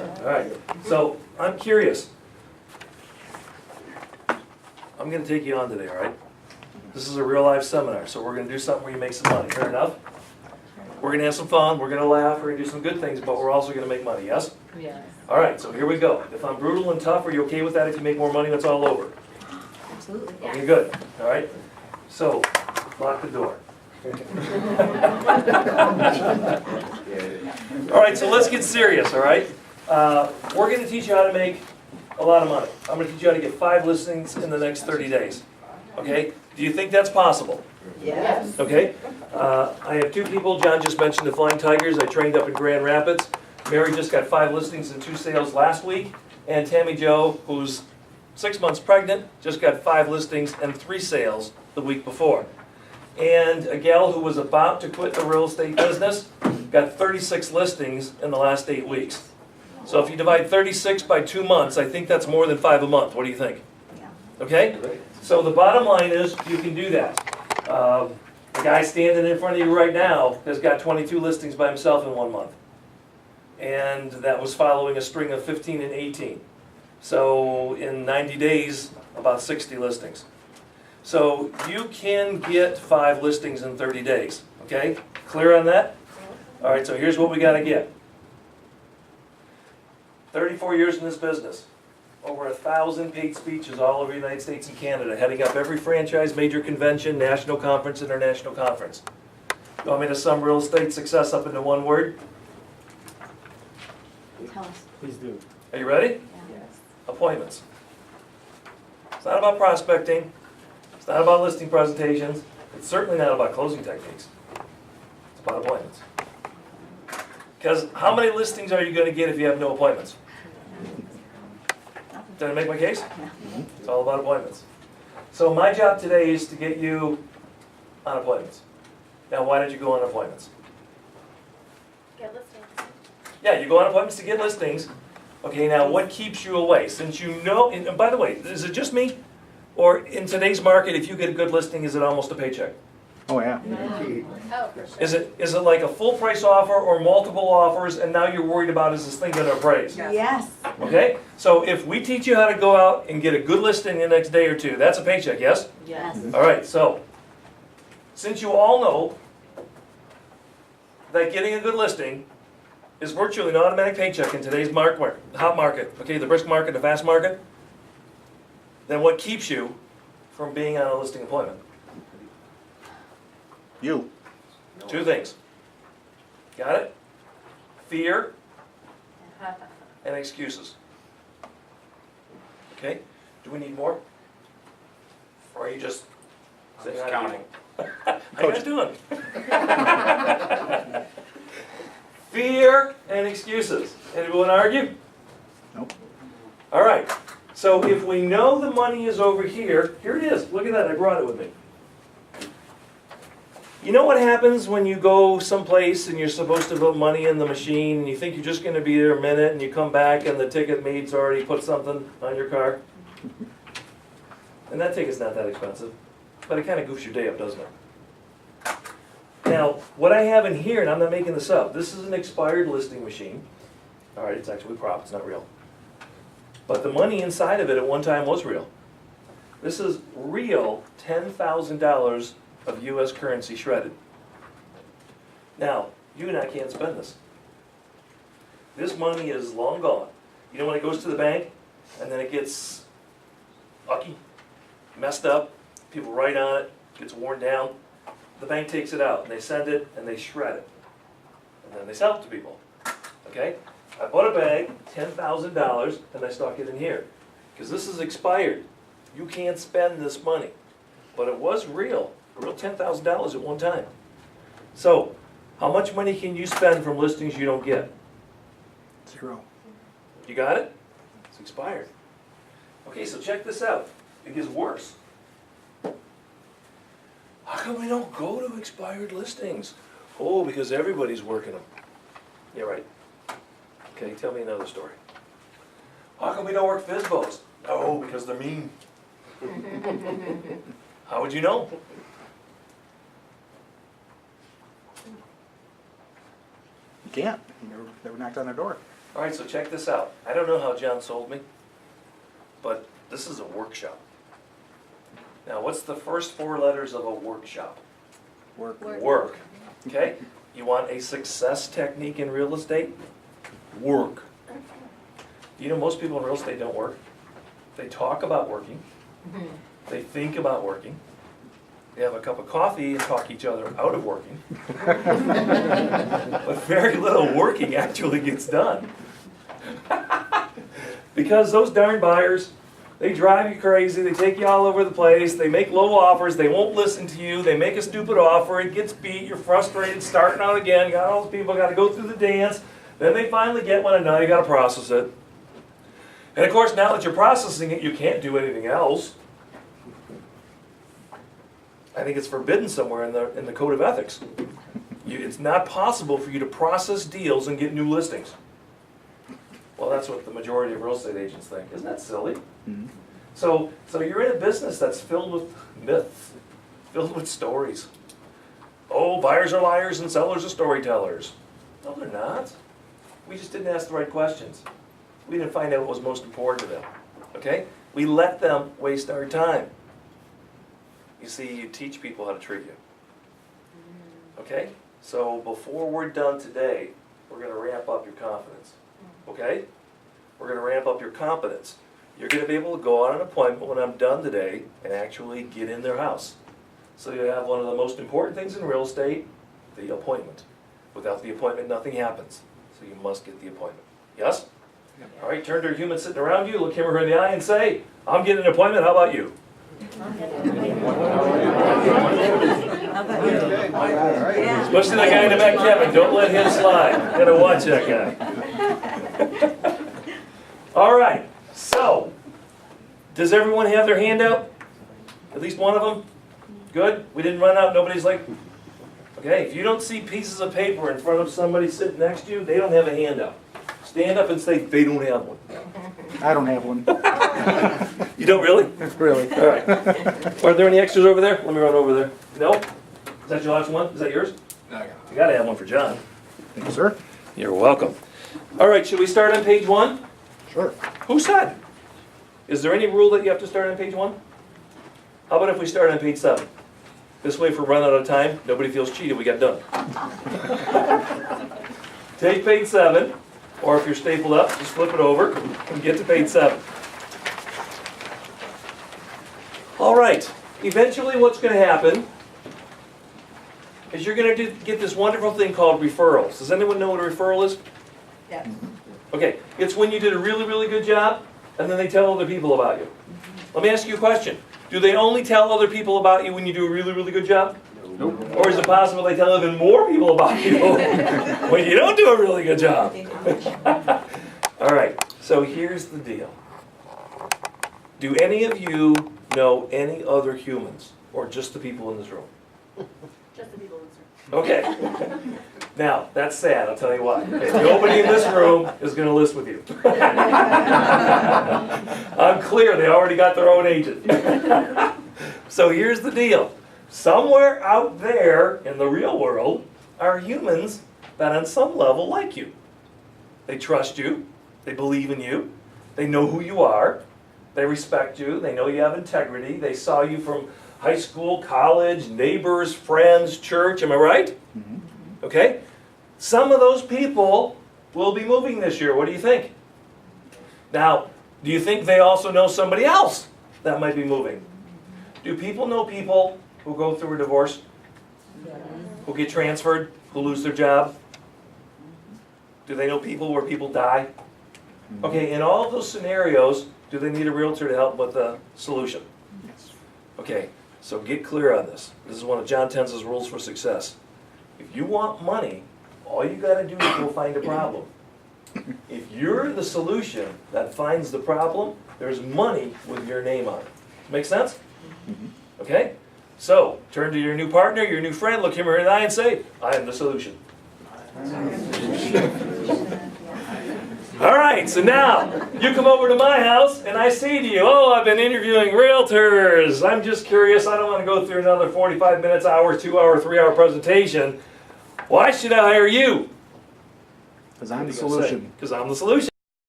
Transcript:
All right, so I'm curious. I'm gonna take you on today, all right? This is a real life seminar, so we're gonna do something where you make some money, fair enough? We're gonna have some fun, we're gonna laugh, we're gonna do some good things, but we're also gonna make money, yes? Yes. All right, so here we go. If I'm brutal and tough, are you okay with that if you make more money when it's all over? Absolutely. Okay, good, all right? So, lock the door. All right, so let's get serious, all right? We're gonna teach you how to make a lot of money. I'm gonna teach you how to get 5 listings in the next 30 days, okay? Do you think that's possible? Yes. Okay, I have 2 people. John just mentioned the Flying Tigers. I trained up in Grand Rapids. Mary just got 5 listings and 2 sales last week. And Tammy Jo, who's 6 months pregnant, just got 5 listings and 3 sales the week before. And a gal who was about to quit the real estate business got 36 listings in the last 8 weeks. So if you divide 36 by 2 months, I think that's more than 5 a month. What do you think? Okay? So the bottom line is you can do that. The guy standing in front of you right now has got 22 listings by himself in 1 month. And that was following a string of 15 and 18. So in 90 days, about 60 listings. So you can get 5 listings in 30 days, okay? Clear on that? All right, so here's what we gotta get. 34 years in this business. Over 1,000 paid speeches all over the United States and Canada, heading up every franchise, major convention, national conference, international conference. You want me to sum real estate success up into one word? Tell us. Please do. Are you ready? Yes. Appointments. It's not about prospecting. It's not about listing presentations. It's certainly not about closing techniques. It's about appointments. Because how many listings are you going to get if you have no appointments? Did I make my case? It's all about appointments. So my job today is to get you on appointments. Now, why did you go on appointments? Get listings. Yeah, you go on appointments to get listings. Okay, now what keeps you away? Since you know, and by the way, is it just me? Or in today's market, if you get a good listing, is it almost a paycheck? Oh, yeah. Oh, for sure. Is it like a full price offer or multiple offers and now you're worried about is this thing gonna appraise? Yes. Okay, so if we teach you how to go out and get a good listing the next day or 2, that's a paycheck, yes? Yes. All right, so since you all know that getting a good listing is virtually an automatic paycheck in today's hot market, okay, the brisk market, the fast market, then what keeps you from being on a listing appointment? You. 2 things. Got it? Fear and excuses. Okay? Do we need more? Or are you just saying Just hi to counting. people? How you guys doing? Fear and excuses. Anyone argue? Nope. All right. So if we know the money is over here, here it is. Look at that. I brought it with me. You know what happens when you go someplace and you're supposed to put money in the machine and you think you're just going to be there a minute and you come back and the ticket maid's already put something on your car? And that ticket's not that expensive, but it kind of goofs your day up, doesn't it? Now, what I have in here, and I'm not making this up, this is an expired listing machine. All right, it's actually prop, it's not real. But the money inside of it at one time was real. This is real $10,000 of US currency shredded. Now, you and I can't spend this. This money is long gone. You know when it goes to the bank and then it gets mucky, messed up, people write on it, gets worn down, the bank takes it out and they send it and they shred it. And then they sell it to people. Okay? I bought a bag, $10,000, and I stuck it in here. Because this is expired. You can't spend this money. But it was real. A real $10,000 at one time. So, how much money can you spend from listings you don't get? 0. You got it? It's expired. Okay, so check this out. It gets worse. How come we don't go to expired listings? Oh, because everybody's working them. Yeah, right. Okay, tell me another story. How come we don't work FSBOs? Oh, because they're mean. How would you know? You can't. Never knocked on their door. All right, so check this out. I don't know how John sold me, but this is a workshop. Now, what's the first 4 letters of a workshop? Work. Work. Okay? You want a success technique in real estate? Work. You know, most people in real estate don't work. They talk about working. They think about working. They have a cup of coffee and talk each other out of working. But very little working actually gets done. Because those darn buyers, they drive you crazy, they take you all over the place, they make low offers, they won't listen to you, they make a stupid offer, it gets beat, you're frustrated, starting out again, you got all those people, got to go through the dance, then they finally get one and now you got to process it. And of course, now that you're processing it, you can't do anything else. I think it's forbidden somewhere in the code of ethics. It's not possible for you to process deals and get new listings. Well, that's what the majority of real estate agents think. Isn't that silly? Mhm. So you're in a business that's filled with myths, filled with stories. Oh, buyers are liars and sellers are storytellers. No, they're not. We just didn't ask the right questions. We didn't find out what was most important to them. Okay? We let them waste our time. You see, you teach people how to treat you. Okay? So before we're done today, we're going to ramp up your confidence. Okay? We're going to ramp up your competence. You're going to be able to go on an appointment when I'm done today and actually get in their house. So you have one of the most important things in real estate, the appointment. Without the appointment, nothing happens. So you must get the appointment. Yes? All right, turn to a human sitting around you, look him or her in the eye and say, I'm getting an appointment, how about you? Especially the guy in the back, Kevin, don't let him slide. You gotta watch that guy. All right, so, does everyone have their handout? At least one of them? Good? We didn't run out, nobody's like, okay, if you don't see pieces of paper in front of somebody sitting next to you, they don't have a handout. Stand up and say, they don't have one. I don't have one. You don't really? Really. All right. Are there any extras over there? Let me run over there. No? Is that your last one? Is that yours? No, You gotta have one for John. thank you, sir. You're welcome. All right, should we start on page 1? Sure. Who said? Is there any rule that you have to start on page 1? How about if we start on page 7? This way, if we're running out of time, nobody feels cheated, we got done. Take page 7, or if you're stapled up, just flip it over and get to page 7. All right, eventually what's going to happen is you're going to get this wonderful thing called referrals. Does anyone know what a referral is? Yes. Okay, it's when you did a really, really good job, and then they tell other people about you. Let me ask you a question. Do they only tell other people about you when you do a really, really good job? Nope. Or is it possible they tell even more people about you when you don't do a really good job? All right, so here's the deal. Do any of you know any other humans, or just the people in this room? Just the people in this room. Okay. Now, that's sad, I'll tell you why. Okay, nobody in this room is going to list with you. I'm clear, they already got their own agent. So here's the deal. Somewhere out there in the real world are humans that on some level like you. They trust you, they believe in you, they know who you are, they respect you, they know you have integrity, they saw you from high school, college, neighbors, friends, church, am I right? Mhm. Okay? Some of those people will be moving this year. What do you think? Now, do you think they also know somebody else that might be moving? Do people know people who go through a divorce? Who get transferred? Who lose their job? Do they know people where people die? Okay, in all of those scenarios, do they need a realtor to help with the solution? Okay, so get clear on this. This is one of John Tenza's rules for success. If you want money, all you got to do is go find a problem. If you're the solution that finds the problem, there's money with your name on it. Make sense? Okay? So, turn to your new partner, your new friend, look him in the eye and say, I am the solution. All right, so now, you come over to my house and I say to you, oh, I've been interviewing realtors. I'm just curious, I don't want to go through another 45 minutes, hour, 2 hour, 3 hour presentation. Why should I hire you? Cause I'm the solution. Because I'm the solution.